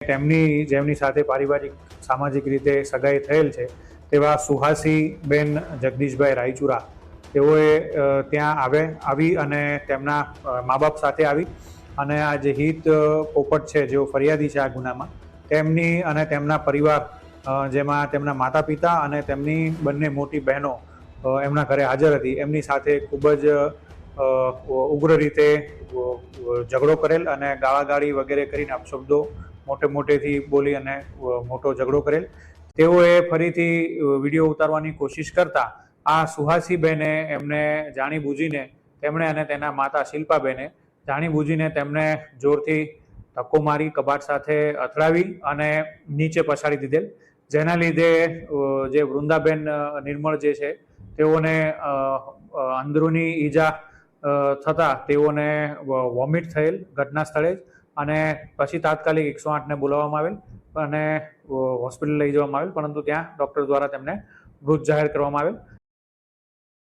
જેમની સાથે પારિવારિક સામાજિક રીતે સગાઈ થયેલ છે તેવા સુહાસીબેન જગદીશભાઈ રાયચુરા તેઓએ ત્યાં આવી અને તેમના મા બાપ સાથે આવી અને આ જે હિત પોપટ છે જેઓ ફરિયાદી છે આ ગુનામાં તેમની અને તેમના પરિવાર જેમાં તેમના માતા પિતા અને તેમની બંને મોટી બહેનો એમના ઘરે હાજર હતી, એમની સાથે ખૂબ જ ઉગ્ર રીતે ઝઘડો કરેલ અને ગાળાગાળી વગેરે કરીને અપશબ્દો મોટેથી બોલી અને મોટો ઝઘડો કરેલ. તેઓએ ફરીથી વિડીયો ઉતારવાની કોશિશ કરતા આ સુહાસીબેને એમને જાણીબૂજીને તેમણે અને તેના માતા શિલ્પાબેને જાણીબૂજીને તેમને જોરથી ધક્કો મારી કબાટ સાથે અથડાવી અને નીચે પછાડી દીધેલ, જેના લીધે જે વૃંદાબેન નિર્મળ જે છે તેઓને અંદરૂની ઈજા થતાં તેઓને વોમિટ થયેલ ઘટના સ્થળે જ અને પછી તાત્કાલિક 108ને બોલાવવામાં આવેલ અને હોસ્પિટલ લઈ જવામાં આવેલ, પરંતુ ત્યાં ડૉક્ટર દ્વારા તેમને મૃત જાહેર કરવામાં આવેલ.